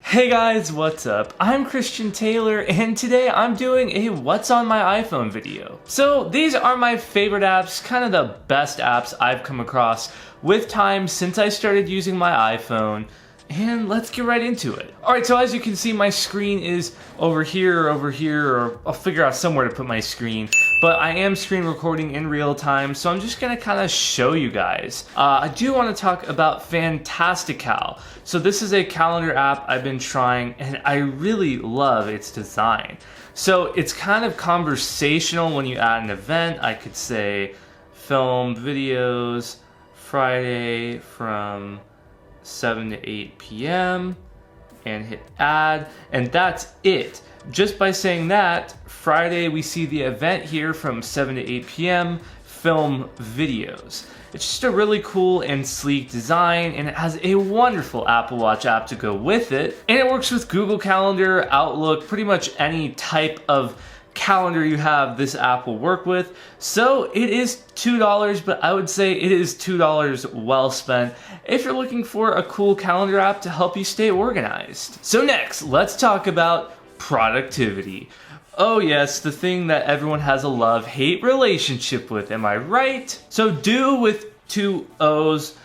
Hey guys, what's up? I'm Christian Taylor and today I'm doing a What's on My iPhone video. So these are my favorite apps, kind of the best apps I've come across with time since I started using my iPhone. And let's get right into it. Alright, so as you can see, my screen is over here, or I'll figure out somewhere to put my screen. But I am screen recording in real time, so I'm just gonna kind of show you guys. I do want to talk about Fantastical. So this is a calendar app I've been trying, and I really love its design. So it's kind of conversational when you add an event. I could say, film videos, Friday from 7 to 8 p.m. and hit add, and that's it. Just by saying that, Friday we see the event here from 7 to 8 p.m. film videos. It's just a really cool and sleek design, and it has a wonderful Apple Watch app to go with it. And it works with Google Calendar, Outlook, pretty much any type of calendar you have, this app will work with. So it is $2, but I would say it is $2 well spent if you're looking for a cool calendar app to help you stay organized. So next, let's talk about productivity. Oh yes, the thing that everyone has a love-hate relationship with, am I right? So Do with two O's,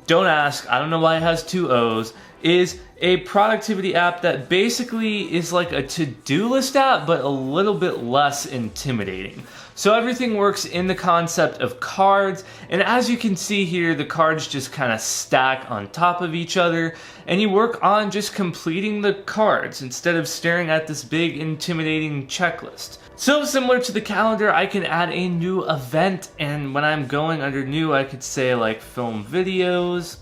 don't ask, I don't know why it has two O's, is a productivity app that basically is like a to-do list app, but a little bit less intimidating. So everything works in the concept of cards, and as you can see here, the cards just kind of stack on top of each other, and you work on just completing the cards instead of staring at this big intimidating checklist. So similar to the calendar, I can add a new event, and when I'm going under new, I could say like film videos,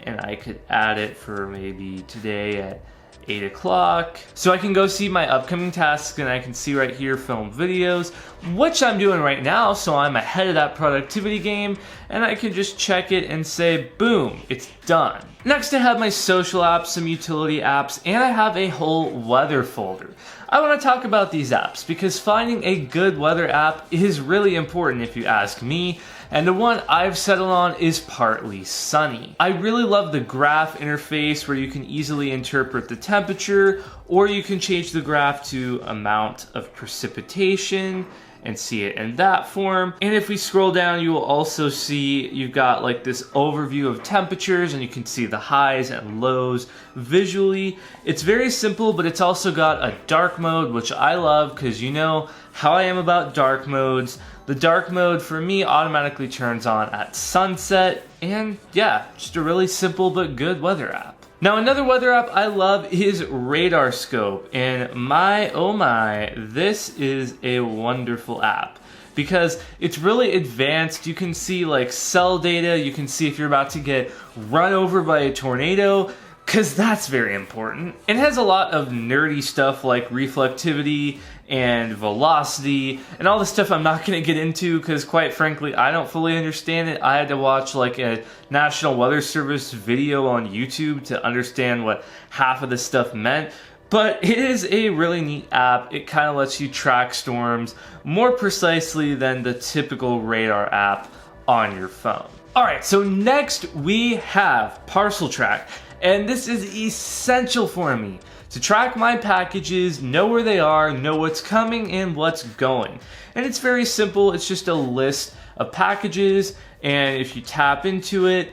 and I could add it for maybe today at 8 o'clock. So I can go see my upcoming tasks, and I can see right here film videos, which I'm doing right now, so I'm ahead of that productivity game, and I can just check it and say, boom, it's done. Next I have my social apps, some utility apps, and I have a whole weather folder. I want to talk about these apps because finding a good weather app is really important if you ask me, and the one I've settled on is Partly Sunny. I really love the graph interface where you can easily interpret the temperature, or you can change the graph to amount of precipitation and see it in that form. And if we scroll down, you will also see you've got like this overview of temperatures, and you can see the highs and lows visually. It's very simple, but it's also got a dark mode, which I love because you know how I am about dark modes. The dark mode for me automatically turns on at sunset, and yeah, just a really simple but good weather app. Now another weather app I love is Radar Scope, and my oh my, this is a wonderful app because it's really advanced. You can see like cell data, you can see if you're about to get run over by a tornado, because that's very important. It has a lot of nerdy stuff like reflectivity and velocity and all the stuff I'm not going to get into because quite frankly I don't fully understand it. I had to watch like a National Weather Service video on YouTube to understand what half of this stuff meant. But it is a really neat app. It kind of lets you track storms more precisely than the typical radar app on your phone. Alright, so next we have Parcel Track. And this is essential for me to track my packages, know where they are, know what's coming and what's going. And it's very simple. It's just a list of packages, and if you tap into it,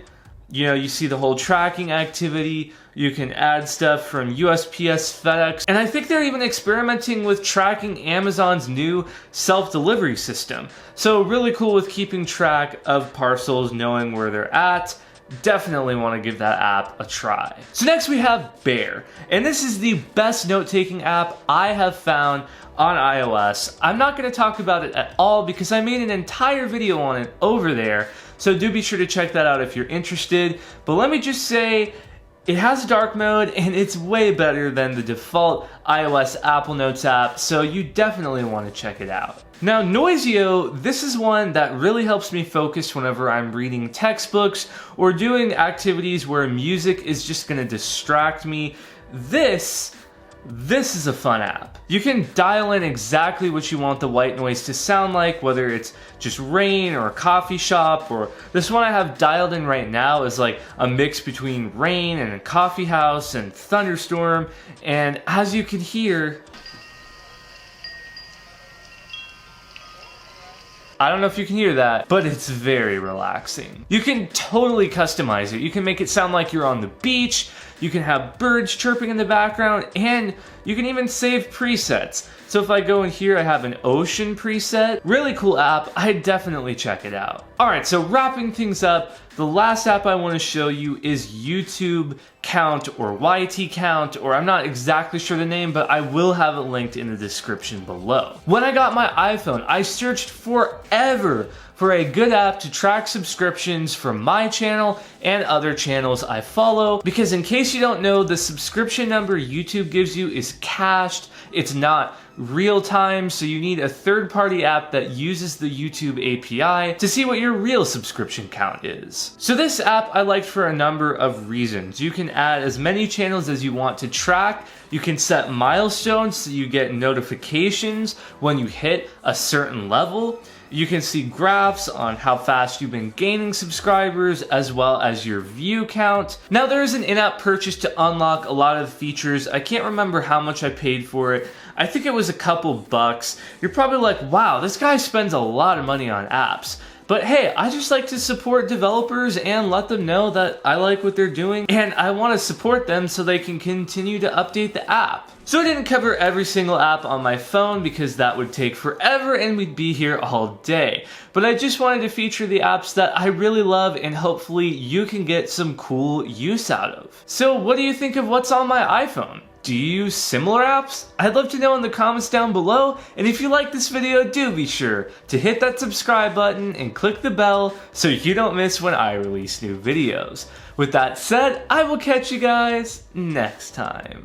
you know, you see the whole tracking activity. You can add stuff from USPS, FedEx, and I think they're even experimenting with tracking Amazon's new self-delivery system. So really cool with keeping track of parcels, knowing where they're at. Definitely want to give that app a try. So next we have Bear, and this is the best note-taking app I have found on iOS. I'm not going to talk about it at all because I made an entire video on it over there, so do be sure to check that out if you're interested. But let me just say, it has a dark mode, and it's way better than the default iOS Apple Notes app, so you definitely want to check it out. Now Noisio, this is one that really helps me focus whenever I'm reading textbooks or doing activities where music is just going to distract me. This This is a fun app. You can dial in exactly what you want the white noise to sound like, whether it's just rain or a coffee shop, or this one I have dialed in right now is like a mix between rain and a coffee house and thunderstorm. And as you can hear, I don't know if you can hear that, but it's very relaxing. You can totally customize it. You can make it sound like you're on the beach, you can have birds chirping in the background, and you can even save presets. So if I go in here, I have an ocean preset. Really cool app, I'd definitely check it out. Alright, so wrapping things up, the last app I want to show you is YouTube Count or YT Count, or I'm not exactly sure the name, but I will have it linked in the description below. When I got my iPhone, I searched forever for a good app to track subscriptions from my channel and other channels I follow, because in case you don't know, the subscription number YouTube gives you is cached. It's not real time, so you need a third-party app that uses the YouTube API to see what your real subscription count is. So this app I liked for a number of reasons. You can add as many channels as you want to track. You can set milestones so you get notifications when you hit a certain level. You can see graphs on how fast you've been gaining subscribers, as well as your view count. Now there is an in-app purchase to unlock a lot of features. I can't remember how much I paid for it. I think it was a couple bucks. You're probably like, wow, this guy spends a lot of money on apps. But hey, I just like to support developers and let them know that I like what they're doing, and I want to support them so they can continue to update the app. So I didn't cover every single app on my phone because that would take forever and we'd be here all day. But I just wanted to feature the apps that I really love and hopefully you can get some cool use out of. So what do you think of what's on my iPhone? Do you use similar apps? I'd love to know in the comments down below, and if you like this video, do be sure to hit that subscribe button and click the bell so you don't miss when I release new videos. With that said, I will catch you guys next time.